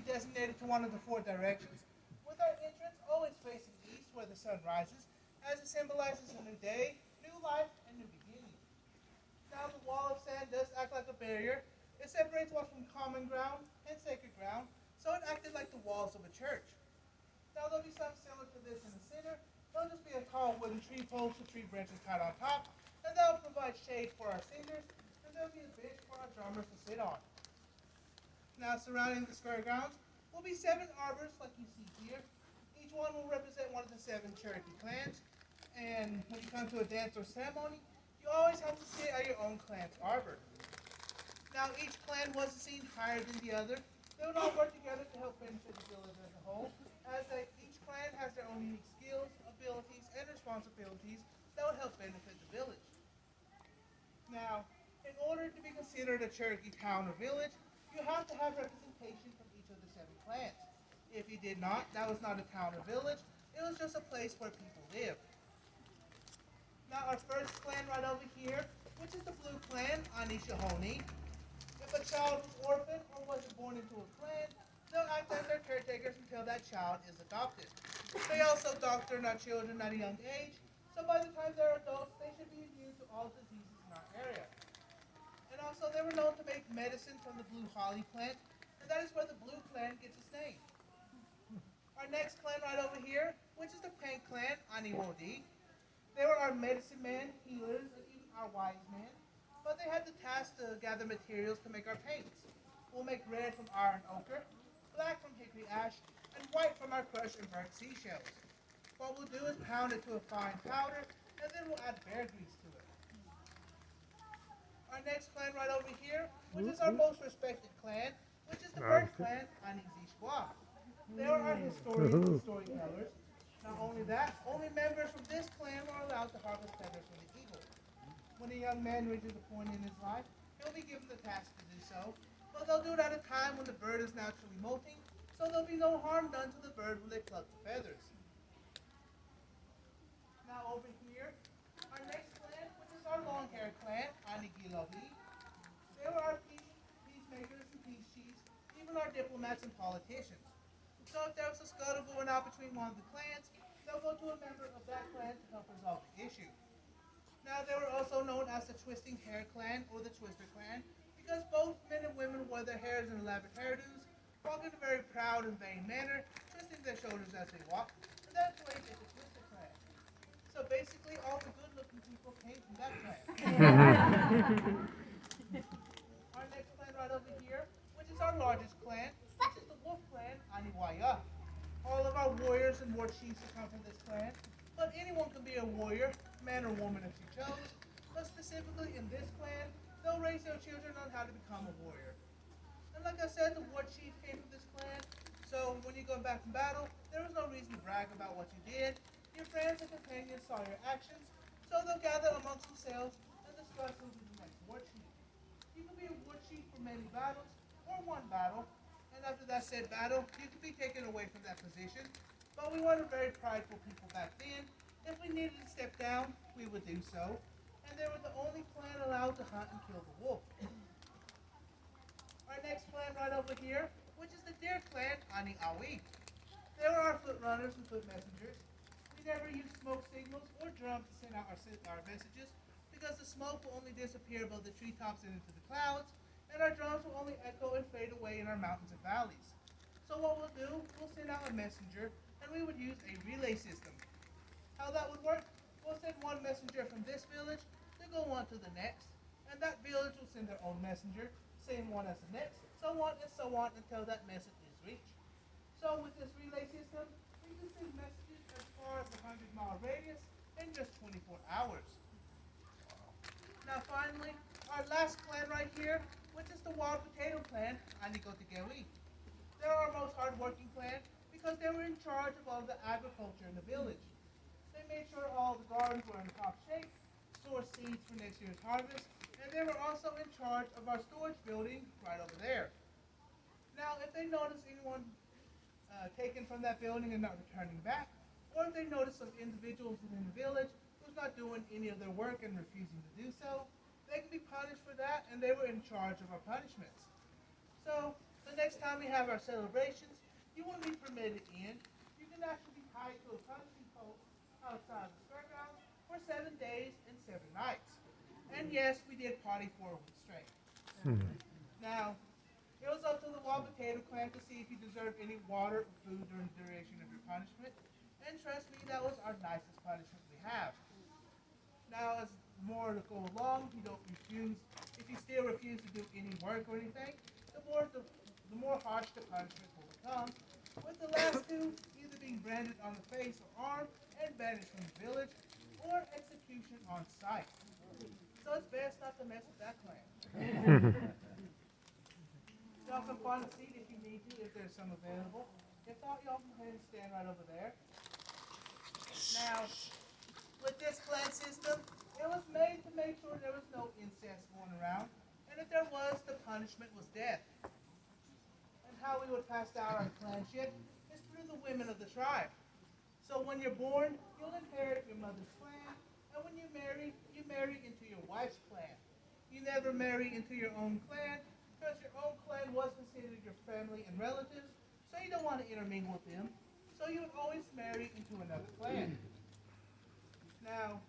designated to one of the four directions, with our entrance always facing east where the sun rises, as it symbolizes a new day, new life, and new beginnings. Now the wall of sand does act like a barrier. It separates what's from common ground and sacred ground, so it acted like the walls of a church. Now there'll be something similar to this in the center. There'll just be a tall wooden tree post with tree branches tied on top, and that'll provide shade for our singers, and there'll be a bench for our drummers to sit on. Now surrounding the square grounds will be seven arbors like you see here. Each one will represent one of the seven Cherokee clans, and when you come to a dance or ceremony, you always have to sit at your own clan's arbor. Now each clan wasn't seen higher than the other. They would all work together to help benefit the village as a whole, as each clan has their own unique skills, abilities, and responsibilities that would help benefit the village. Now, in order to be considered a Cherokee town or village, you have to have representation from each of the seven clans. If you did not, that was not a town or village, it was just a place where people lived. Now our first clan right over here, which is the Blue Clan, Anishahoni. If a child was orphaned or wasn't born into a clan, they'll act as their caretakers until that child is adopted. They also doctor our children at a young age, so by the time they're adults, they should be immune to all diseases in our area. And also, they were known to make medicine from the blue holly plant, and that is where the Blue Clan gets its name. Our next clan right over here, which is the Pink Clan, Aniwodi. They were our medicine men, healers, and even our wise men, but they had the task to gather materials to make our paints. We'll make red from iron ochre, black from hickory ash, and white from our crushed and burnt seashells. What we'll do is pound it to a fine powder, and then we'll add bear grease to it. Our next clan right over here, which is our most respected clan, which is the Bird Clan, Anizishwa. They are our historians and storytellers. Not only that, only members from this clan are allowed to harvest feathers from the eagle. When a young man reaches a point in his life, he'll be given the task to do so, but they'll do it at a time when the bird is naturally molting, so there'll be no harm done to the bird when they pluck the feathers. Now over here, our next clan, which is our long-haired clan, Anigilohi. They were our peacemakers and peace chiefs, even our diplomats and politicians. So if there was a scuttle going out between one of the clans, they'll go to a member of that clan to help resolve the issue. Now they were also known as the Twisting Hair Clan or the Twister Clan because both men and women wore their hairs in elaborate hairdos, walking in a very proud and vain manner, twisting their shoulders as they walked, and that's why they get the Twister Clan. So basically all the good-looking people came from that clan. Our next clan right over here, which is our largest clan, which is the Wolf Clan, Aniwaya. All of our warriors and war chiefs come from this clan, but anyone can be a warrior, man or woman if you chose. But specifically in this clan, they'll raise their children on how to become a warrior. And like I said, the war chief came from this clan, so when you go back from battle, there was no reason to brag about what you did. Your friends and companions saw your actions, so they'll gather amongst themselves and discuss who'll be the next war chief. You can be a war chief for many battles, or one battle, and after that said battle, you can be taken away from that position. But we weren't a very prideful people back then. If we needed to step down, we would do so. And they were the only clan allowed to hunt and kill the wolf. Our next clan right over here, which is the Deer Clan, Ani Awi. They were our foot runners and foot messengers. We never used smoke signals or drums to send out our messages because the smoke will only disappear above the treetops and into the clouds, and our drums will only echo and fade away in our mountains and valleys. So what we'll do, we'll send out a messenger, and we would use a relay system. How that would work, we'll send one messenger from this village to go on to the next, and that village will send their own messenger, same one as the next, so on and so on until that message is reached. So with this relay system, we can send messages as far as a 100-mile radius in just 24 hours. Now finally, our last clan right here, which is the Wild Potato Clan, Anigotegewi. They're our most hardworking clan because they were in charge of all the agriculture in the village. They made sure all the gardens were in top shape, stored seeds for next year's harvest, and they were also in charge of our storage building right over there. Now, if they notice anyone taken from that building and not returning back, or if they notice some individuals within the village who's not doing any of their work and refusing to do so, they can be punished for that, and they were in charge of our punishments. So, the next time time we have our celebrations, you won't be permitted in. You can actually be tied to a punishing post outside the fairgrounds for 7 days and 7 nights. And yes, we did party for a week straight. Now, it was up to the Wild Potato Clan to see if you deserved any water or food during the duration of your punishment. And trust me, that was our nicest punishment we have. Now, as more to go along, you don't refuse. If you still refuse to do any work or anything, the more harsh the punishment will become. With the last two either being branded on the face or arm and banished from the village, or execution on sight. So it's best not to mess with that clan. Y'all can find a seat if you need to, if there's some available. If not, y'all can go ahead and stand right over there. Now, with this clan system, it was made to make sure there was no incest going around, and if there was, the punishment was death. And how we would pass down our clanship is through the women of the tribe. So when you're born, you'll inherit your mother's clan, and when you marry into your wife's clan. You never marry into your own clan, because your own clan was considered your family and relatives, so you don't want to intermingle with them. So you would always marry into another clan. Now,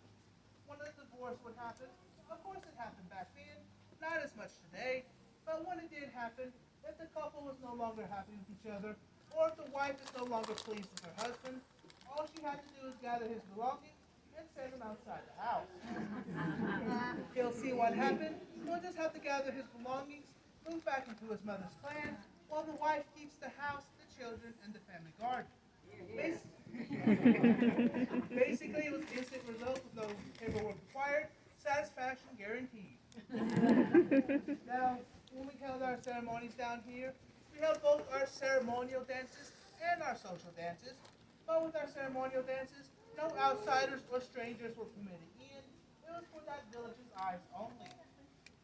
when a divorce would happen, of course it happened back then, not as much today, but when it did happen, if the couple was no longer happy with each other, or if the wife is no longer pleased with her husband, all she had to do is gather his belongings and send him outside the house. He'll see what happened. He'll just have to gather his belongings, move back into his mother's clan, while the wife keeps the house, the children, and the family garden. Basically, it was instant results with no paperwork required, satisfaction guaranteed. Now, when we held our ceremonies down here, we held both our ceremonial dances and our social dances. But with our ceremonial dances, no outsiders or strangers were permitted in. It was for that village's eyes only.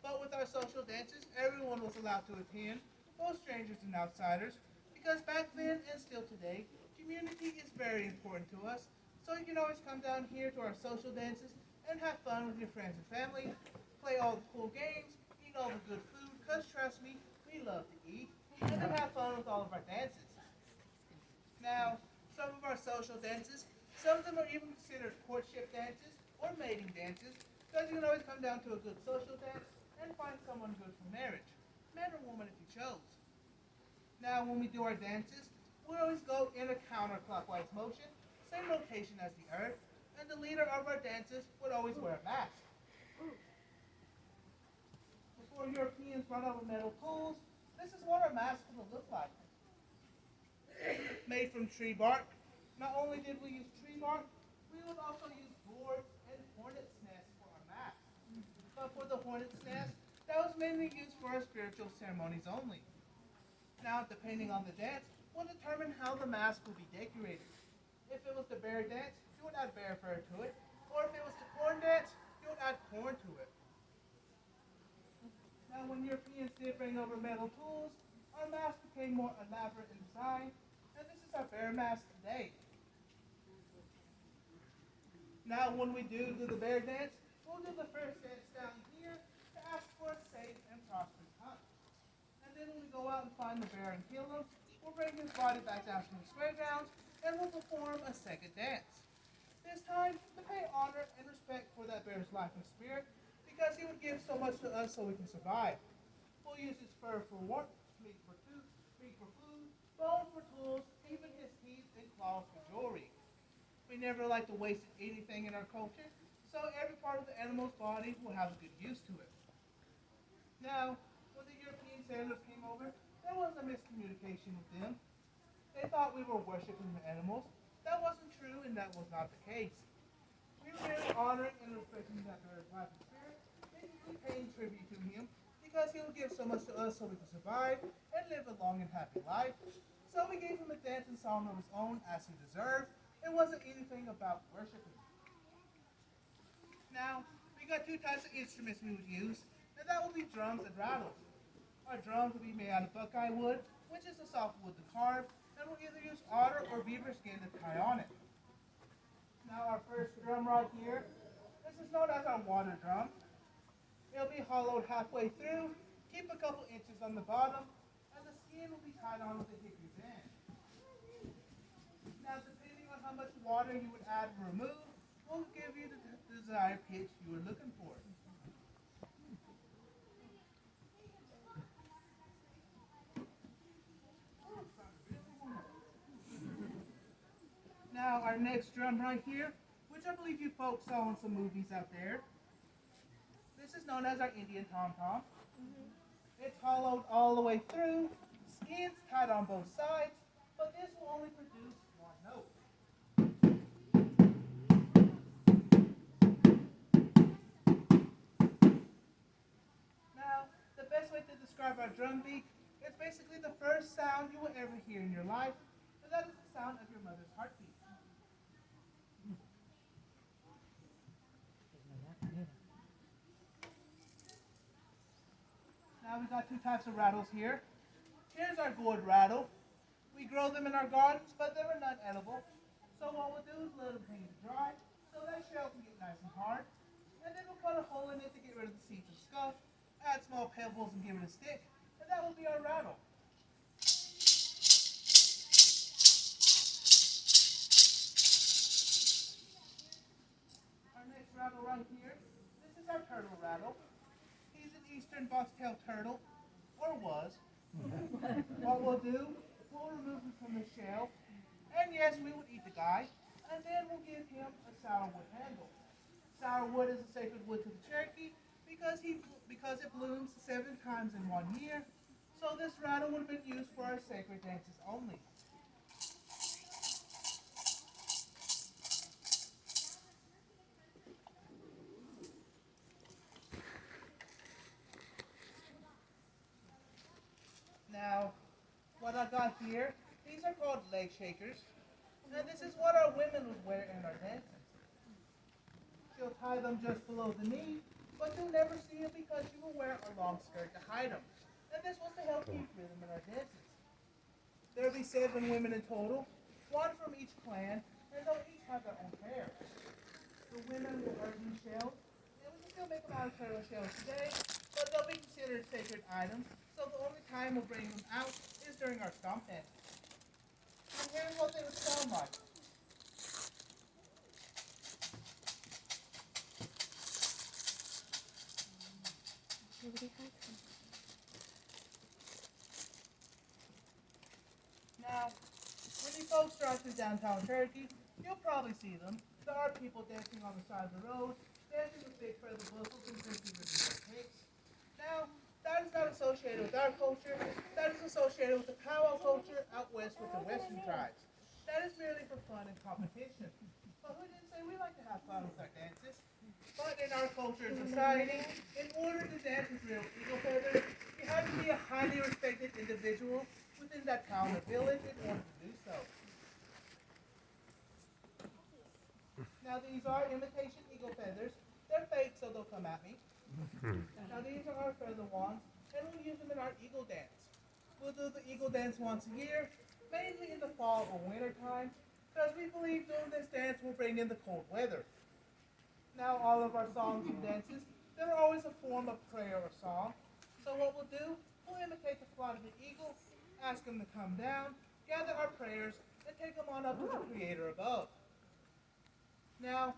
But with our social dances, everyone was allowed to attend, both strangers and outsiders, because back then and still today, community is very important to us. So you can always come down here to our social dances and have fun with your friends and family, play all the cool games, eat all the good food, because trust me, we love to eat, and then have fun with all of our dances. Now, some of our social dances, some of them are even considered courtship dances or mating dances, because you can always come down to a good social dance and find someone good for marriage, man or woman if you chose. Now, when we do our dances, we always go in a counterclockwise motion, same rotation as the earth, and the leader of our dances would always wear a mask. Before Europeans brought over metal tools, this is what our mask would look like. Made from tree bark. Not only did we use tree bark, we would also use boards and hornet's nests for our mask. But for the hornet's nest, that was mainly used for our spiritual ceremonies only. Now, depending on the dance, will determine how the mask will be decorated. If it was the bear dance, you would add bear fur to it, or if it was the corn dance, you would add corn to it. Now, when Europeans did bring over metal tools, our mask became more elaborate in design, and this is our bear mask today. Now, when we do the bear dance, we'll do the first dance down here to ask for a safe and prosperous hunt. And then when we go out and find the bear and kill him, we'll bring his body back down to the square grounds and we'll perform a second dance. This time, to pay honor and respect for that bear's life and spirit, because he would give so much to us so we can survive. We'll use his fur for warmth, meat for food, bones for tools, even his teeth and claws for jewelry. We never like to waste anything in our culture, so every part of the animal's body will have a good use to it. Now, when the European sailors came over, there was a miscommunication with them. They thought we were worshiping the animals. That wasn't true, and that was not the case. We were really honoring and respecting that bird's life and spirit, basically paying tribute to him, because he would give so much to us so we could survive and live a long and happy life. So we gave him a dance and song of his own as he deserved. It wasn't anything about worshiping. Now, we got two types of instruments we would use, and that would be drums and rattles. Our drums would be made out of buckeye wood, which is a soft wood to carve, and we'll either use otter or beaver skin to tie on it. Now our first drum right here, this is known as our water drum. It'll be hollowed halfway through, keep a couple inches on the bottom, and the skin will be tied on with a hickory band. Now, depending on how much water you would add or remove, will give you the desired pitch you were looking for. Now, our next drum right here, which I believe you folks saw in some movies out there, this is known as our Indian tom-tom. It's hollowed all the way through, skins tied on both sides, but this will only produce one note. Now, the best way to describe our drum beat is basically the first sound you will ever hear in your life, and that is the sound of your mother's heartbeat. Now we got two types of rattles here. Here's our gourd rattle. We grow them in our gardens, but they are not edible. So what we'll do is let them hang to dry, so that shell can get nice and hard. And then we'll cut a hole in it to get rid of the seeds of scuff, add small pebbles and give it a stick, and that will be our rattle. Our next rattle right here, this is our turtle rattle. He's an eastern boxtail turtle, or was. What we'll do, we'll remove him from the shell, and yes, we will eat the guy, and then we'll give him a sourwood handle. Sourwood is a sacred wood to the Cherokee because it blooms 7 times in 1 year, so this rattle would have been used for our sacred dances only. Now, what I got here, these are called leg shakers, and this is what our women would wear in our dances. She'll tie them just below the knee, but you'll never see it because she will wear a long skirt to hide them. And this was to help keep rhythm in our dances. There will be 7 women in total, 1 from each clan, and they'll each have their own pair. The women will wear these shells, and we can still make them out of turtle shells today, but they'll be considered sacred items, so the only time we'll bring them out is during our stomp dance. And here's what they would sound like. Now, when you folks drive through downtown Cherokee, you'll probably see them. There are people dancing on the side of the road, dancing with big feather buckles and drinking with their cakes. Now, that is not associated with our culture. That is associated with the powwow culture out west with the western tribes. That is merely for fun and competition. But who didn't say we like to have fun with our dances? But in our culture and society, in order to dance with real eagle feathers, you have to be a highly respected individual within that town or village in order to do so. Now these are imitation eagle feathers. They're fake, so they'll come at me. Now these are our feather wands, and we'll use them in our eagle dance. We'll do the eagle dance once a year, mainly in the fall or winter time, because we believe doing this dance will bring in the cold weather. Now all of our songs and dances, they're always a form of prayer or song. So what we'll do, we'll imitate the flight of the eagle, ask him to come down, gather our prayers, and take them on up to the Creator above. Now,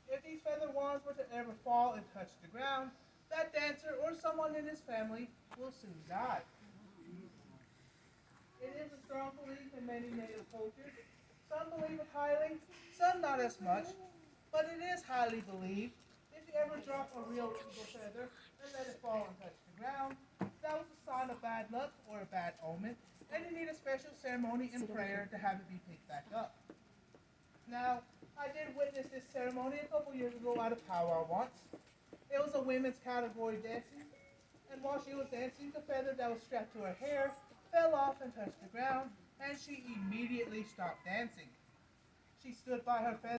if these feather wands were to ever fall and touch the ground, that dancer or someone in his family will soon die. It is a strong belief in many native cultures. Some believe it highly, some not as much, but it is highly believed. If you ever drop a real eagle feather and let it fall and touch the ground, that was a sign of bad luck or a bad omen, and you need a special ceremony and prayer to have it be picked back up. Now, I did witness this ceremony a couple years ago at a powwow once. It was a women's category dancing, and while she was dancing, the feather that was strapped to her hair fell off and touched the ground, and she immediately stopped dancing. She stood by her feather